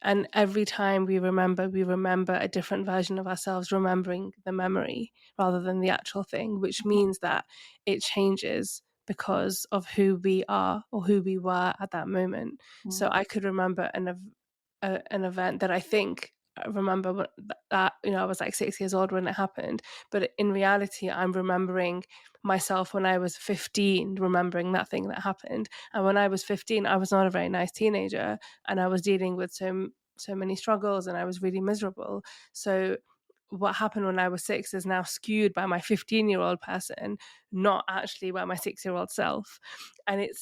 And every time we remember a different version of ourselves remembering the memory rather than the actual thing, which means that it changes because of who we are or who we were at that moment. So Mm, I could remember an event that I think I remember that I was like 6 years old when it happened, but in reality, I'm remembering myself when I was 15, remembering that thing that happened. And when I was 15, I was not a very nice teenager, and I was dealing with so many struggles, and I was really miserable. So what happened when I was 6 is now skewed by my 15-year-old person, not actually by my 6-year-old self. And it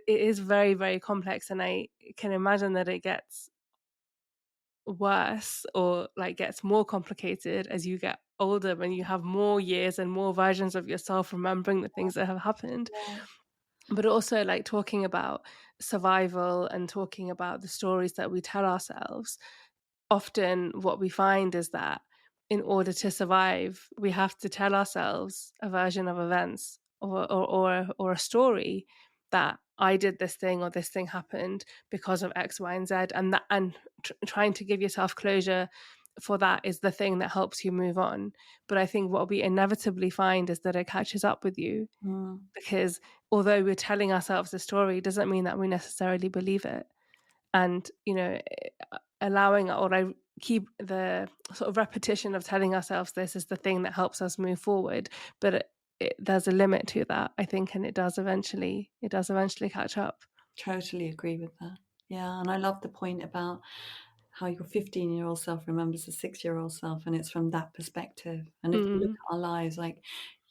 is very, very complex, and I can imagine that it gets worse or like gets more complicated as you get older when you have more years and more versions of yourself remembering the things that have happened. yeah. But also like talking about survival and talking about the stories that we tell ourselves, often what we find is that in order to survive, we have to tell ourselves a version of events or a story that I did this thing or this thing happened because of X, Y, and Z, and trying to give yourself closure for that is the thing that helps you move on. But I think what we inevitably find is that it catches up with you Mm, because although we're telling ourselves a story, doesn't mean that we necessarily believe it. And allowing or I keep the sort of repetition of telling ourselves this is the thing that helps us move forward, but there's a limit to that, I think, and it does eventually catch up. totally agree with that. Yeah, and I love the point about how your 15-year-old self remembers the 6-year-old self, and it's from that perspective. And if we look Mm, at our lives, like,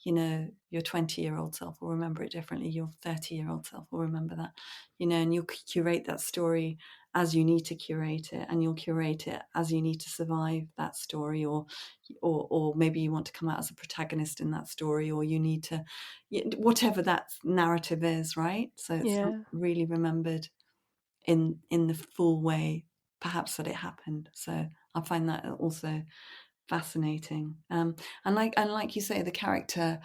your 20-year-old self will remember it differently, your 30-year-old self will remember that, and you'll curate that story as you need to curate it, and you'll curate it as you need to survive that story, or maybe you want to come out as a protagonist in that story, or you need to, whatever that narrative is, right? So it's not yeah. really remembered in the full way perhaps that it happened. So I find that also fascinating. And like you say, the character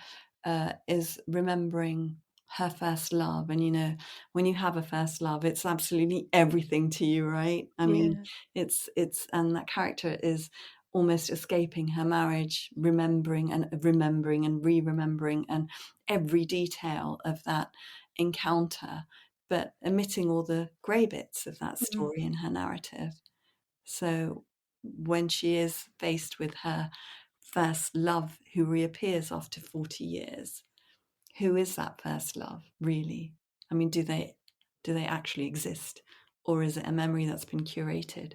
is remembering her first love, and when you have a first love, it's absolutely everything to you, right? I mean, Yeah. it's and that character is almost escaping her marriage, remembering and re-remembering and every detail of that encounter, but omitting all the grey bits of that Mm. story in her narrative. So when she is faced with her first love who reappears after 40 years, who is that first love really? I mean, do they actually exist, or is it a memory that's been curated?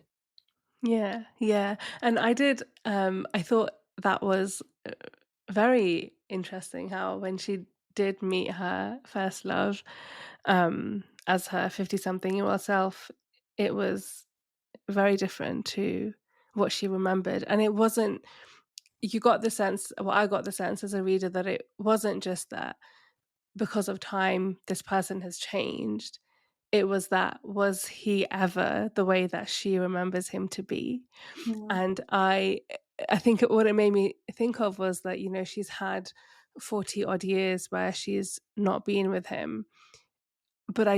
Yeah, yeah. And I thought that was very interesting how when she did meet her first love, as her 50-something-year-old self, it was very different to what she remembered. And it wasn't, you got the sense, well, I got the sense as a reader that it wasn't just that because of time, this person has changed. It was that, was he ever the way that she remembers him to be? Yeah. And I think what it made me think of was that, she's had 40 odd years where she's not been with him. But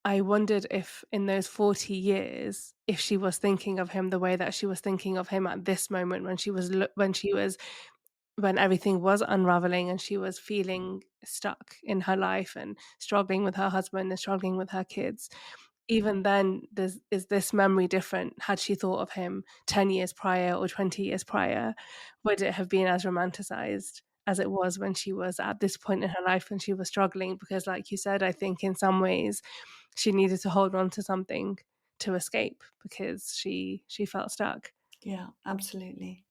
I wondered if in those 40 years, if she was thinking of him the way that she was thinking of him at this moment when when everything was unraveling and she was feeling stuck in her life and struggling with her husband and struggling with her kids. Even then, is this memory different? Had she thought of him 10 years prior or 20 years prior? Would it have been as romanticized as it was when she was at this point in her life when she was struggling? Because, like you said, I think in some ways she needed to hold on to something to escape because she felt stuck. Yeah, absolutely.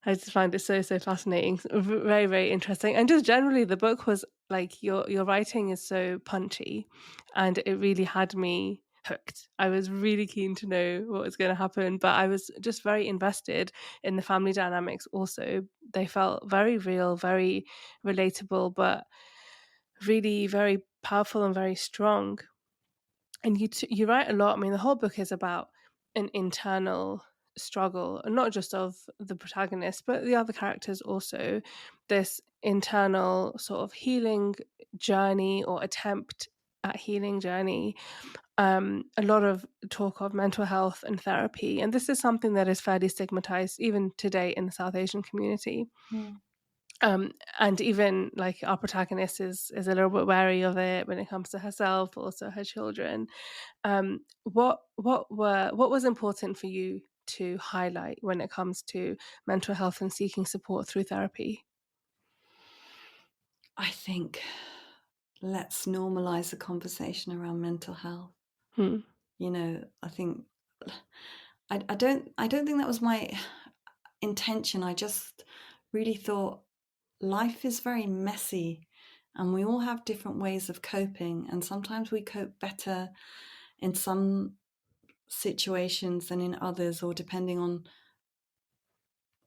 I just find it so, so fascinating. Very, very interesting. And just generally the book was like your writing is so punchy and it really had me hooked. I was really keen to know what was going to happen, but I was just very invested in the family dynamics also. They felt very real, very relatable, but really very powerful and very strong. And you write a lot. I mean, the whole book is about an internal struggle, and not just of the protagonist, but the other characters also. This internal sort of healing journey or attempt at healing journey. A lot of talk of mental health and therapy, and this is something that is fairly stigmatized even today in the South Asian community. Mm. And even like our protagonist is a little bit wary of it when it comes to herself, also her children. What was important for you to highlight when it comes to mental health and seeking support through therapy? I think let's normalize the conversation around mental health. Hmm. I think I don't think that was my intention. I just really thought life is very messy and we all have different ways of coping, and sometimes we cope better in some situations than in others, or depending on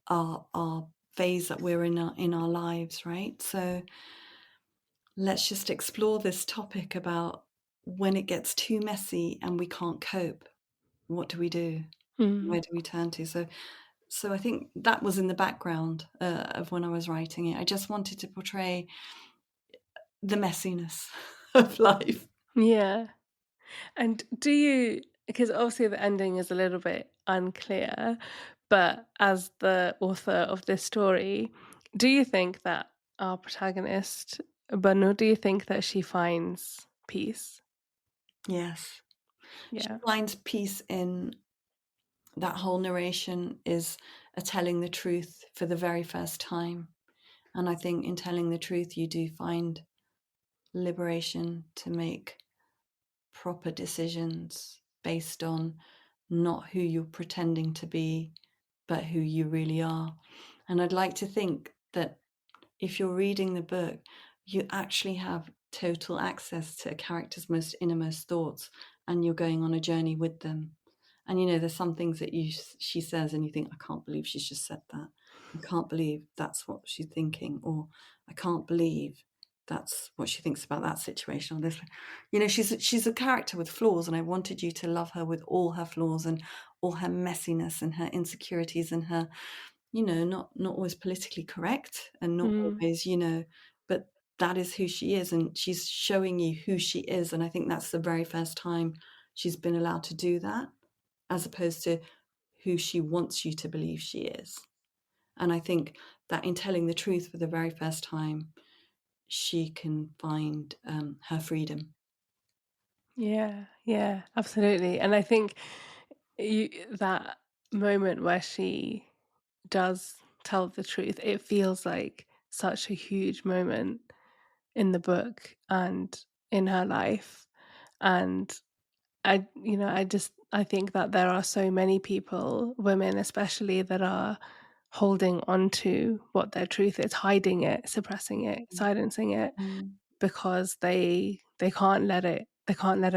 our phase that we're in our lives, right? So let's just explore this topic about when it gets too messy and we can't cope, what do we do? Hmm. Where do we turn to? So I think that was in the background of when I was writing it. I just wanted to portray the messiness of life. Yeah. And do you, because obviously the ending is a little bit unclear, but as the author of this story, do you think that our protagonist, Banu, do you think that she finds peace? Yes. She Yeah. finds peace in that whole narration is a telling the truth for the very first time. And I think in telling the truth, you do find liberation to make proper decisions based on not who you're pretending to be, but who you really are. And I'd like to think that if you're reading the book, you actually have total access to a character's most innermost thoughts, and you're going on a journey with them. And there's some things that she says, and you think, I can't believe she's just said that. I can't believe that's what she's thinking, or I can't believe that's what she thinks about that situation. Or this, she's a character with flaws, and I wanted you to love her with all her flaws and all her messiness and her insecurities and her not always politically correct and not Mm. always, but that is who she is, and she's showing you who she is. And I think that's the very first time she's been allowed to do that, as opposed to who she wants you to believe she is. And I think that in telling the truth for the very first time, she can find her freedom. Yeah, yeah, absolutely. And I think that moment where she does tell the truth, it feels like such a huge moment in the book and in her life. And I think that there are so many people, women especially, that are holding on to what their truth is, hiding it, suppressing it, silencing it, Mm. because they can't let it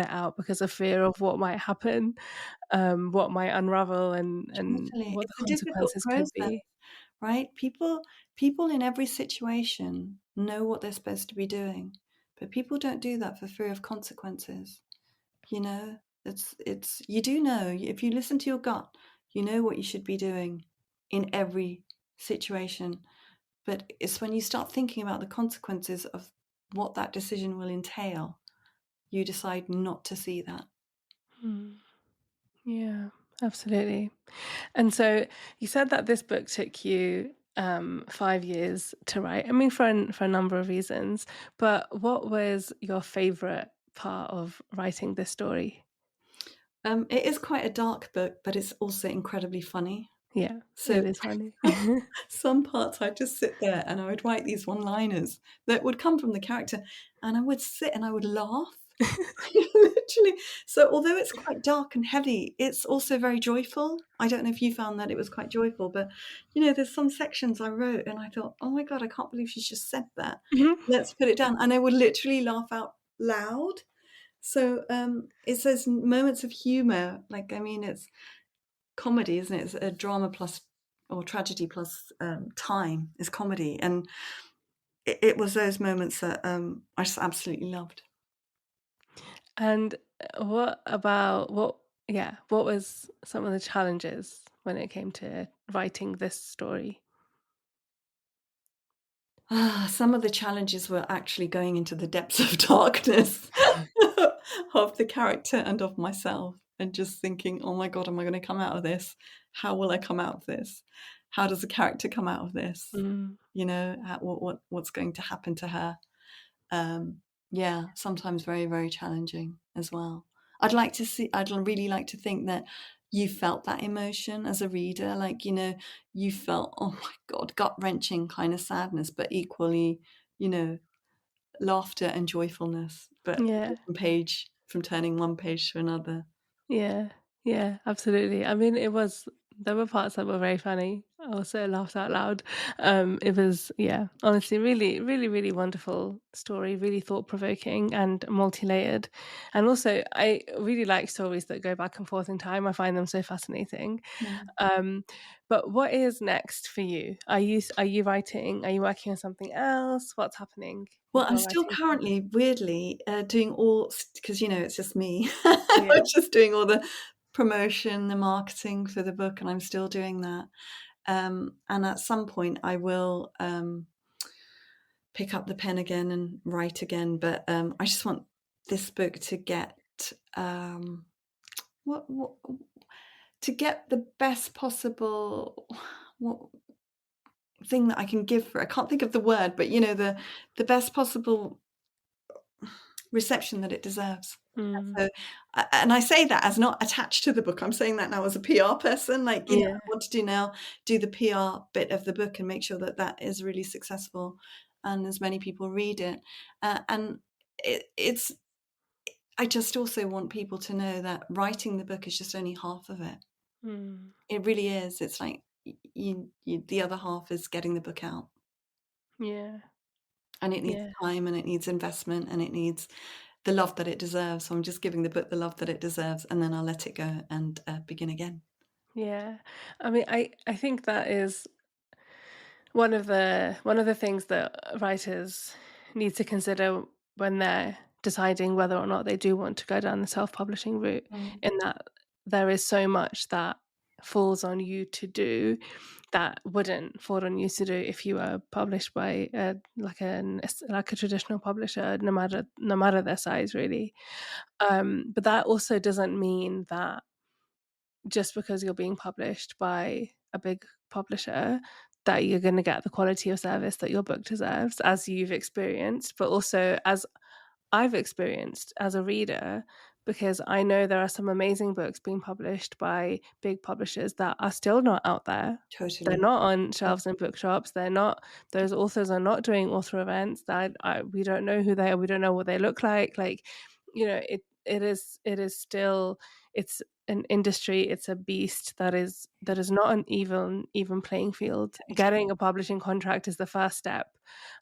out because of fear of what might happen, what might unravel, and Totally. what the It's a difficult consequences could process, be. right? People in every situation know what they're supposed to be doing, but people don't do that for fear of consequences. You know, it's you do know, if you listen to your gut, you know what you should be doing in every situation. But it's when you start thinking about the consequences of what that decision will entail, you decide not to see that. Mm, yeah, absolutely. And so you said that this book took you 5 years to write. I mean, for a number of reasons. But what was your favorite part of writing this story? It is quite a dark book, but it's also incredibly funny. Yeah, So it is funny. some parts I'd just sit there and I would write these one-liners that would come from the character, and I would sit and I would laugh. Literally. So although it's quite dark and heavy, it's also very joyful. I don't know if you found that it was quite joyful, but there's some sections I wrote and I thought, oh my God, I can't believe she's just said that. Mhm. Let's put it down. And I would literally laugh out loud. So it's those moments of humor. Like, I mean, it's comedy, isn't it? It's a drama plus or tragedy plus time is comedy. And it was those moments that I just absolutely loved. And what about what was some of the challenges when it came to writing this story? Some of the challenges were actually going into the depths of darkness of the character and of myself, and just thinking, "Oh my God, am I gonna come out of this? How will I come out of this? How does the character come out of this? Mm, You know, what's going to happen to her?" Um, yeah, sometimes very, very challenging as well. I'd really like to think that you felt that emotion as a reader, like, you felt, oh my God, gut-wrenching kind of sadness, but equally, you know, laughter and joyfulness, but yeah. from turning one page to another. Yeah, yeah, absolutely. I mean, there were parts that were very funny. I also laughed out loud. It was, yeah, honestly, really, really, really wonderful story, really thought-provoking and multi-layered. And also, I really like stories that go back and forth in time. I find them so fascinating. Yeah. Um, but what is next for you? Are you writing? Are you working on something else? What's happening Well, with I'm your still writing process? currently, weirdly, doing all, because, it's just me. Yeah. I'm just doing all the promotion, the marketing for the book, and I'm still doing that. And at some point, I will pick up the pen again and write again. But I just want this book to get um, what to get the best possible what thing that I can give for it. I can't think of the word, but the best possible reception that it deserves. Mm. So, and I say that as not attached to the book. I'm saying that now as a PR person. Like, Yeah. I want to do the PR bit of the book and make sure that that is really successful and as many people read it. And it's, I just also want people to know that writing the book is just only half of it. Mm. It really is. It's like the other half is getting the book out, Yeah. and it needs Yeah. time and it needs investment and it needs the love that it deserves. So I'm just giving the book the love that it deserves, and then I'll let it go and begin again. Yeah. I mean, I think that is one of the things that writers need to consider when they're deciding whether or not they do want to go down the self-publishing route, Mm. in that there is so much that falls on you to do that wouldn't fall on you to do if you were published by like a traditional publisher, no matter their size, really. But that also doesn't mean that just because you're being published by a big publisher that you're going to get the quality of service that your book deserves, as you've experienced, but also as I've experienced as a reader, because I know there are some amazing books being published by big publishers that are still not out there. They're Totally. not on Yeah. shelves in bookshops. They're not. Those authors are not doing author events. We don't know who they are. We don't know what they look like. Like, it is still, it's an industry. It's a beast that is not an even playing field. Getting a publishing contract is the first step,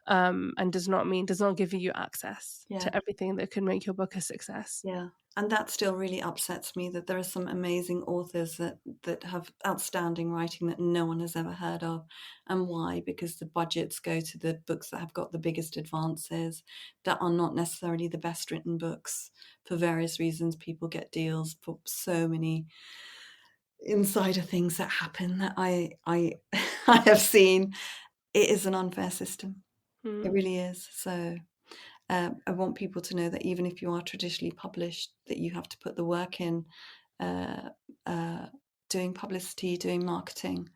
and does not give you access Yeah. to everything that can make your book a success. Yeah. And that still really upsets me, that there are some amazing authors that have outstanding writing that no one has ever heard of. And why? Because the budgets go to the books that have got the biggest advances, that are not necessarily the best written books. For various reasons, people get deals for so many insider things that happen that I I have seen. It is an unfair system. It Mm, really is. So I want people to know that even if you are traditionally published, that you have to put the work in, uh, uh, doing publicity, doing marketing,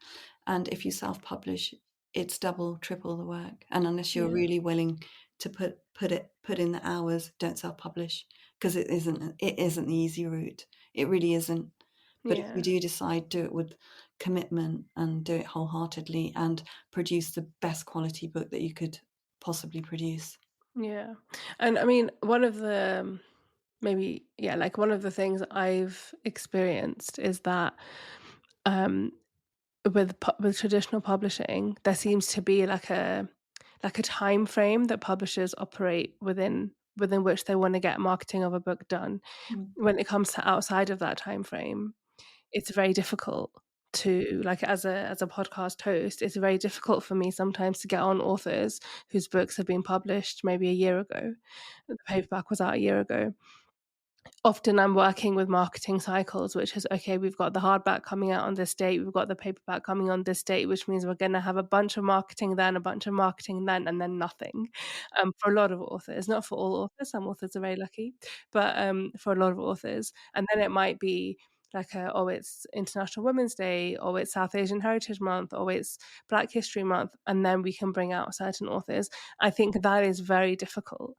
and if you self-publish, it's double, triple the work. And unless you're yeah, really willing to put in the hours, don't self-publish, because it isn't the easy route. It really isn't. But if you yeah, do decide, do it with commitment and do it wholeheartedly and produce the best quality book that you could possibly produce. yeah. And I mean, one of the maybe yeah, like one of the things I've experienced is that um, with traditional publishing, there seems to be like a time frame that publishers operate within which they want to get marketing of a book done. Mm. When it comes to outside of that time frame, it's very difficult to, like, as a podcast host, it's very difficult for me sometimes to get on authors whose books have been published maybe a year ago. The paperback was out a year ago, often I'm working with marketing cycles, which is, okay, we've got the hardback coming out on this date, we've got the paperback coming on this date, which means we're going to have a bunch of marketing then, a bunch of marketing then, and then nothing. For a lot of authors, not for all authors, some authors are very lucky, but for a lot of authors. And then it might be like, oh, it's International Women's Day, or it's South Asian Heritage Month, or it's Black History Month, and then we can bring out certain authors. I think that is very difficult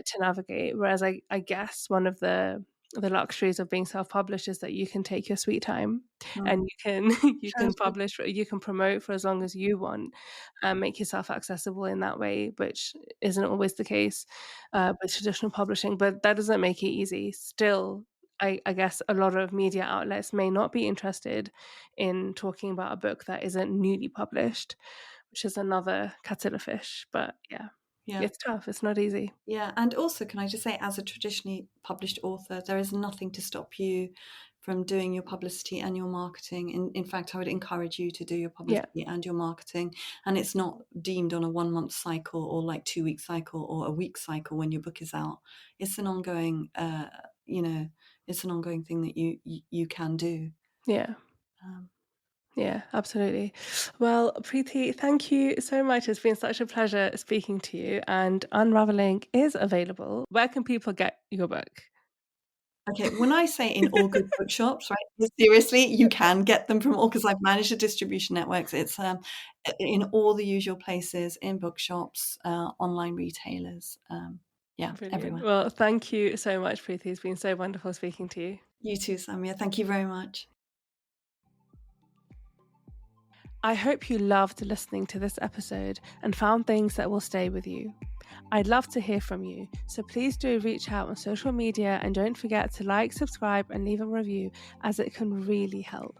to navigate. Whereas I guess one of the luxuries of being self-published is that you can take your sweet time, Mm. and you can you can Totally. publish, you can promote for as long as you want, and make yourself accessible in that way, which isn't always the case with traditional publishing. But that doesn't make it easy. Still, I guess a lot of media outlets may not be interested in talking about a book that isn't newly published, which is another kettle of fish. But yeah, Yeah. it's tough. It's not easy. Yeah, and also, can I just say, as a traditionally published author, there is nothing to stop you from doing your publicity and your marketing. In fact, I would encourage you to do your Yeah. publicity and your marketing, and it's not deemed on a 1 month cycle or like 2 week cycle or a week cycle when your book is out. It's an ongoing, it's an ongoing thing that you can do. Yeah. Um, Yeah, absolutely. Well, Preeti, thank you so much. It's been such a pleasure speaking to you. And Unravelling is available. Where can people get your book? Okay, when I say in all good bookshops, right, seriously, you can get them from all, because I've managed the distribution networks. It's in all the usual places, in bookshops, online retailers, yeah, Brilliant. everywhere. Well, thank you so much, Preeti. It's been so wonderful speaking to you. You too, Samia. Thank you very much. I hope you loved listening to this episode and found things that will stay with you. I'd love to hear from you, so please do reach out on social media, and don't forget to like, subscribe, and leave a review, as it can really help.